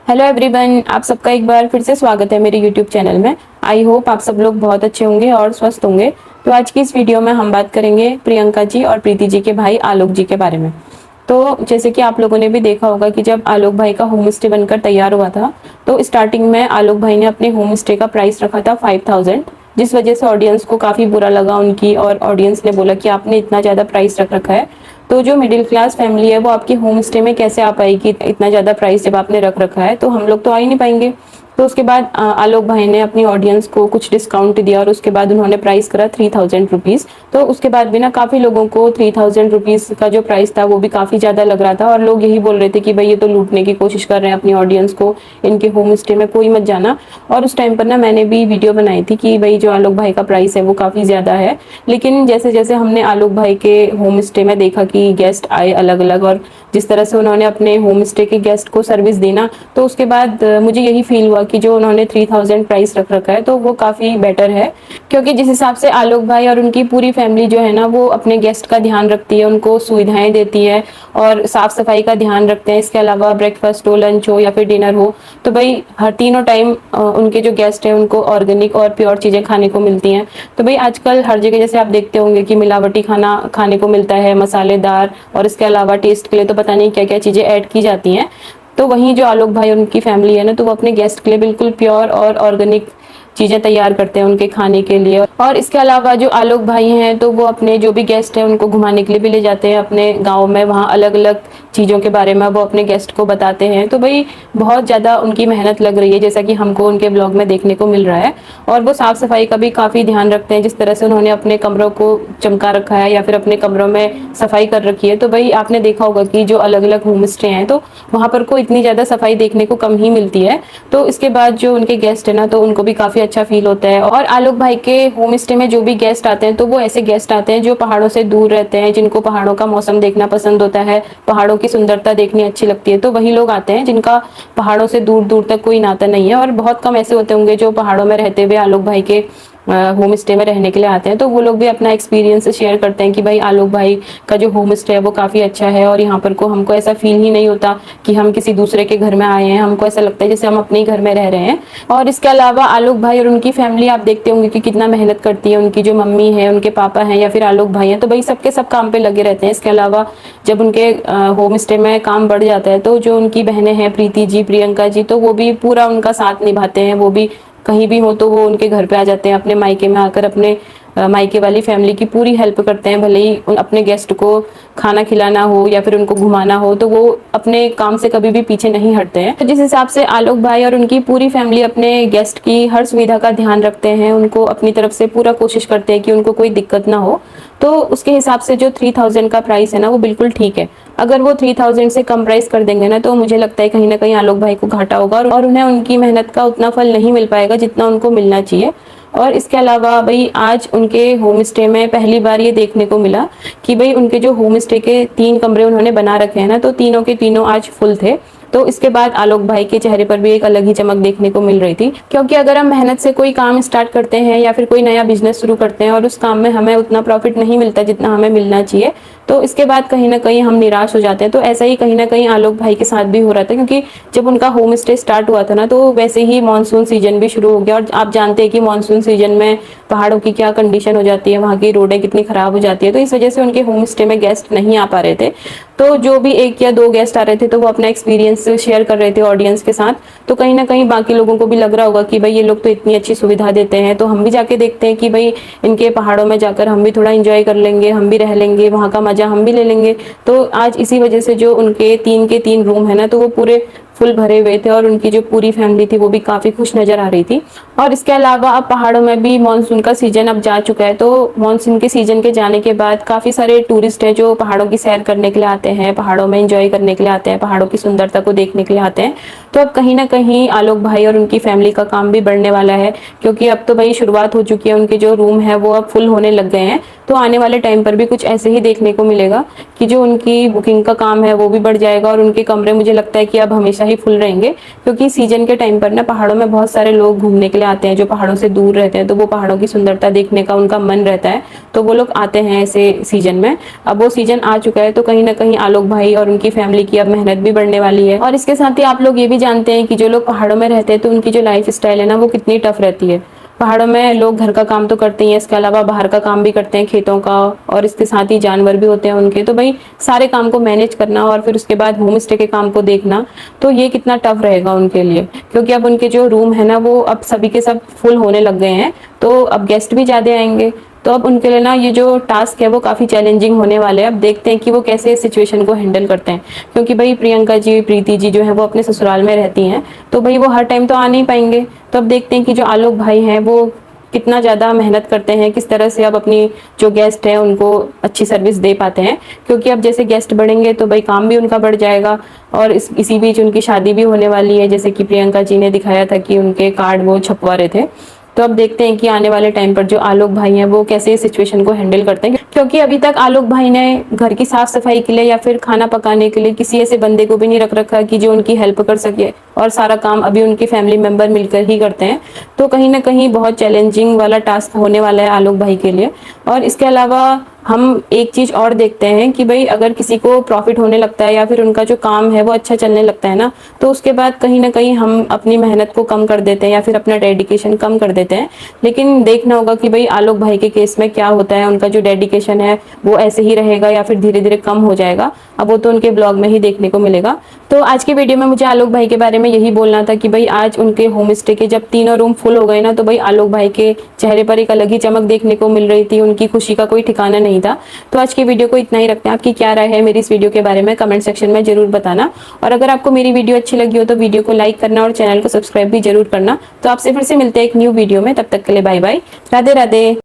Hello everyone, आप सबका एक बार फिर से स्वागत है मेरे यूट्यूब चैनल में। आई होप आप सब लोग बहुत अच्छे होंगे और स्वस्थ होंगे। तो आज की इस वीडियो में हम बात करेंगे प्रियंका जी और प्रीति जी के भाई आलोक जी के बारे में। तो जैसे कि आप लोगों ने भी देखा होगा कि जब आलोक भाई का होम स्टे बनकर तैयार हुआ था तो स्टार्टिंग में आलोक भाई ने अपने होम स्टे का प्राइस रखा था 5000, जिस वजह से ऑडियंस को काफ़ी बुरा लगा उनकी, और ऑडियंस ने बोला कि आपने इतना ज़्यादा प्राइस रख रखा है, तो जो मिडिल क्लास फैमिली है वो आपकी होम स्टे में कैसे आ पाएगी इतना ज़्यादा प्राइस जब आपने रख रखा है, तो हम लोग तो आ ही नहीं पाएंगे। तो उसके बाद आलोक भाई ने अपनी ऑडियंस को कुछ डिस्काउंट दिया और उसके बाद उन्होंने प्राइस करा 3000 रुपीज़। तो उसके बाद भी ना काफ़ी लोगों को 3000 रुपीज़ का जो प्राइस था वो भी काफ़ी ज़्यादा लग रहा था, और लोग यही बोल रहे थे कि भाई ये तो लूटने की कोशिश कर रहे हैं अपनी ऑडियंस को, इनके होम स्टे में कोई मत जाना। और उस टाइम पर ना मैंने भी वीडियो बनाई थी कि भाई जो आलोक भाई का प्राइस है वो काफ़ी ज़्यादा है। लेकिन जैसे जैसे हमने आलोक भाई के होम स्टे में देखा कि गेस्ट आए अलग अलग, और जिस तरह से उन्होंने अपने होम स्टे के गेस्ट को सर्विस दी ना, तो उसके बाद मुझे यही फील हुआ कि जो उन्होंने 3000 प्राइस रख रखा है तो वो काफ़ी बेटर है। क्योंकि जिस हिसाब से आलोक भाई और उनकी पूरी फैमिली जो है ना वो अपने गेस्ट का ध्यान रखती है, उनको सुविधाएं देती है और साफ सफाई का ध्यान रखते हैं। इसके अलावा ब्रेकफास्ट हो, लंच हो या फिर डिनर हो, तो भाई हर तीनों टाइम उनके जो गेस्ट हैं उनको ऑर्गेनिक और प्योर चीज़ें खाने को मिलती हैं। तो भाई आजकल हर जगह जैसे आप देखते होंगे कि मिलावटी खाना खाने को मिलता है, मसालेदार, और इसके अलावा टेस्ट के लिए तो पता नहीं क्या क्या चीज़ें ऐड की जाती हैं। तो वहीं जो आलोक भाई और उनकी फैमिली है ना, तो वो अपने गेस्ट के लिए बिल्कुल प्योर और ऑर्गेनिक चीज़ें तैयार करते हैं उनके खाने के लिए। और इसके अलावा जो आलोक भाई हैं तो वो अपने जो भी गेस्ट हैं उनको घुमाने के लिए भी ले जाते हैं अपने गाँव में, वहाँ अलग अलग चीज़ों के बारे में वो अपने गेस्ट को बताते हैं। तो भाई बहुत ज़्यादा उनकी मेहनत लग रही है, जैसा कि हमको उनके ब्लॉग में देखने को मिल रहा है। और वो साफ़ सफाई का भी काफ़ी ध्यान रखते हैं, जिस तरह से उन्होंने अपने कमरों को चमका रखा है या फिर अपने कमरों में सफाई कर रखी है। तो भाई आपने देखा होगा कि जो अलग अलग होम स्टे हैं तो वहाँ पर को इतनी ज़्यादा सफाई देखने को कम ही मिलती है। तो इसके बाद जो उनके गेस्ट है ना, तो उनको भी काफ़ी अच्छा फील होता है। और आलोक भाई के होम स्टे में जो भी गेस्ट आते हैं तो वो ऐसे गेस्ट आते हैं जो पहाड़ों से दूर रहते हैं, जिनको पहाड़ों का मौसम देखना पसंद होता है, पहाड़ों की सुंदरता देखनी अच्छी लगती है। तो वही लोग आते हैं जिनका पहाड़ों से दूर दूर तक कोई नाता नहीं है, और बहुत कम ऐसे होते होंगे जो पहाड़ों में रहते हुए आलोक भाई के होम स्टे में रहने के लिए आते हैं। तो वो लोग भी अपना एक्सपीरियंस शेयर करते हैं कि भाई आलोक भाई का जो होम स्टे है वो काफ़ी अच्छा है, और यहाँ पर को हमको ऐसा फील ही नहीं होता कि हम किसी दूसरे के घर में आए हैं, हमको ऐसा लगता है जैसे हम अपने ही घर में रह रहे हैं। और इसके अलावा आलोक भाई और उनकी फैमिली आप देखते होंगे कि कितना मेहनत करती है। उनकी जो मम्मी है, उनके पापा हैं या फिर आलोक भाई हैं, तो भाई सबके सब काम पे लगे रहते हैं। इसके अलावा जब उनके होम स्टे में काम बढ़ जाता है तो जो उनकी बहनें हैं प्रीति जी, प्रियंका जी, तो वो भी पूरा उनका साथ निभाते हैं। वो भी कहीं भी हो तो वो उनके घर पे आ जाते हैं, अपने मायके में आकर अपने मायके वाली फैमिली की पूरी हेल्प करते हैं। भले ही अपने गेस्ट को खाना खिलाना हो या फिर उनको घुमाना हो, तो वो अपने काम से कभी भी पीछे नहीं हटते हैं। तो जिस हिसाब से आलोक भाई और उनकी पूरी फैमिली अपने गेस्ट की हर सुविधा का ध्यान रखते हैं, उनको अपनी तरफ से पूरा कोशिश करते हैं कि उनको कोई दिक्कत ना हो, तो उसके हिसाब से जो 3000 का प्राइस है ना वो बिल्कुल ठीक है। अगर वो 3000 से कम प्राइस कर देंगे ना, तो मुझे लगता है कहीं ना कहीं आलोक भाई को घाटा होगा और उन्हें उनकी मेहनत का उतना फल नहीं मिल पाएगा जितना उनको मिलना चाहिए। और इसके अलावा भाई आज उनके होम स्टे में पहली बार ये देखने को मिला कि भाई उनके जो होम स्टे के 3 कमरे उन्होंने बना रखे हैं ना, तो तीनों के तीनों आज फुल थे। तो इसके बाद आलोक भाई के चेहरे पर भी एक अलग ही चमक देखने को मिल रही थी, क्योंकि अगर हम मेहनत से कोई काम स्टार्ट करते हैं या फिर कोई नया बिजनेस शुरू करते हैं और उस काम में हमें उतना प्रॉफिट नहीं मिलता जितना हमें मिलना चाहिए, तो इसके बाद कहीं ना कहीं हम निराश हो जाते हैं। तो ऐसा ही कहीं ना कहीं आलोक भाई के साथ भी हो रहा था, क्योंकि जब उनका होम स्टे स्टार्ट हुआ था ना, तो वैसे ही मानसून सीजन भी शुरू हो गया, और आप जानते हैं कि मानसून सीजन में पहाड़ों की क्या कंडीशन हो जाती है, वहाँ की रोडें कितनी खराब हो जाती है। तो इस वजह से उनके होम स्टे में गेस्ट नहीं आ पा रहे थे। तो जो भी 1 या 2 गेस्ट आ रहे थे तो वो अपना एक्सपीरियंस शेयर कर रहे थे ऑडियंस के साथ। तो कहीं ना कहीं बाकी लोगों को भी लग रहा होगा कि भाई ये लोग तो इतनी अच्छी सुविधा देते हैं, तो हम भी जाके देखते हैं कि भाई इनके पहाड़ों में जाकर हम भी थोड़ा एंजॉय कर लेंगे, हम भी रह लेंगे, वहाँ का मजा हम भी ले लेंगे। तो आज इसी वजह से जो उनके 3 के 3 रूम है ना, तो वो पूरे फुल भरे हुए थे, और उनकी जो पूरी फैमिली थी वो भी काफी खुश नजर आ रही थी। और इसके अलावा अब पहाड़ों में भी मानसून का सीजन अब जा चुका है, तो मानसून के सीजन के जाने के बाद काफी सारे टूरिस्ट हैं जो पहाड़ों की सैर करने के लिए आते हैं, पहाड़ों में एंजॉय करने के लिए आते हैं, पहाड़ों की सुंदरता को देखने के लिए आते हैं। तो अब कहीं ना कहीं आलोक भाई और उनकी फैमिली का काम भी बढ़ने वाला है, क्योंकि अब तो भाई शुरुआत हो चुकी है, उनके जो रूम है वो अब फुल होने लग गए हैं। तो आने वाले टाइम पर भी कुछ ऐसे ही देखने को मिलेगा कि जो उनकी बुकिंग का काम है वो भी बढ़ जाएगा और उनके कमरे मुझे लगता है कि अब हमेशा ही फुल रहेंगे, क्योंकि सीजन के टाइम पर ना पहाड़ों में बहुत सारे लोग घूमने के लिए आते हैं जो पहाड़ों से दूर रहते हैं, तो वो पहाड़ों की सुंदरता देखने का उनका मन रहता है, तो वो लोग आते हैं ऐसे सीजन में। अब वो सीजन आ चुका है, तो कहीं ना कहीं आलोक भाई और उनकी फैमिली की अब मेहनत भी बढ़ने वाली है। और इसके साथ ही आप लोग ये भी जानते हैं कि जो लोग पहाड़ों में रहते हैं तो उनकी जो लाइफ स्टाइल है ना वो कितनी टफ रहती है। पहाड़ों में लोग घर का काम तो करते ही हैं, इसके अलावा बाहर का काम भी करते हैं खेतों का, और इसके साथ ही जानवर भी होते हैं उनके, तो भाई सारे काम को मैनेज करना और फिर उसके बाद होम स्टे के काम को देखना, तो ये कितना टफ रहेगा उनके लिए। क्योंकि अब उनके जो रूम है ना वो अब सभी के सब फुल होने लग गए हैं, तो अब गेस्ट भी ज्यादा आएंगे, तो अब उनके लिए ना ये जो टास्क है वो काफी चैलेंजिंग होने वाले हैं। अब देखते हैं कि वो कैसे इस सिचुएशन को हैंडल करते हैं, क्योंकि भाई प्रियंका जी, प्रीति जी जो है वो अपने ससुराल में रहती हैं, तो भाई वो हर टाइम तो आ नहीं पाएंगे। तो अब देखते हैं कि जो आलोक भाई हैं वो कितना ज़्यादा मेहनत करते हैं, किस तरह से अब अपनी जो गेस्ट है उनको अच्छी सर्विस दे पाते हैं, क्योंकि अब जैसे गेस्ट बढ़ेंगे तो भाई काम भी उनका बढ़ जाएगा। और इसी बीच उनकी शादी भी होने वाली है, जैसे कि प्रियंका जी ने दिखाया था कि उनके कार्ड वो छपवा रहे थे। तो अब देखते हैं कि आने वाले टाइम पर जो आलोक भाई हैं वो कैसे इस सिचुएशन को हैंडल करते हैं, क्योंकि अभी तक आलोक भाई ने घर की साफ सफाई के लिए या फिर खाना पकाने के लिए किसी ऐसे बंदे को भी नहीं रख रखा कि जो उनकी हेल्प कर सके, और सारा काम अभी उनके फैमिली मेंबर मिलकर ही करते हैं। तो कहीं ना कहीं बहुत चैलेंजिंग वाला टास्क होने वाला है आलोक भाई के लिए। और इसके अलावा हम एक चीज और देखते हैं कि भाई अगर किसी को प्रॉफिट होने लगता है या फिर उनका जो काम है वो अच्छा चलने लगता है ना, तो उसके बाद कहीं ना कहीं हम अपनी मेहनत को कम कर देते हैं या फिर अपना डेडिकेशन कम कर देते हैं। लेकिन देखना होगा कि भाई आलोक भाई के केस में क्या होता है, उनका जो डेडिकेशन है वो ऐसे ही रहेगा या फिर धीरे धीरे कम हो जाएगा, अब वो तो उनके ब्लॉग में ही देखने को मिलेगा। तो आज की वीडियो में मुझे आलोक भाई के बारे में यही बोलना था कि भाई आज उनके होम स्टे के जब तीनों रूम फुल हो गए ना, तो भाई आलोक भाई के चेहरे पर एक अलग ही चमक देखने को मिल रही थी, उनकी खुशी का कोई ठिकाना नहीं था। तो आज की वीडियो को इतना ही रखते हैं। आपकी क्या राय है मेरी इस वीडियो के बारे में कमेंट सेक्शन में जरूर बताना, और अगर आपको मेरी वीडियो अच्छी लगी हो तो वीडियो को लाइक करना और चैनल को सब्सक्राइब भी जरूर करना। तो आपसे फिर से मिलते हैं एक न्यू वीडियो में, तब तक के लिए बाय बाय, राधे राधे।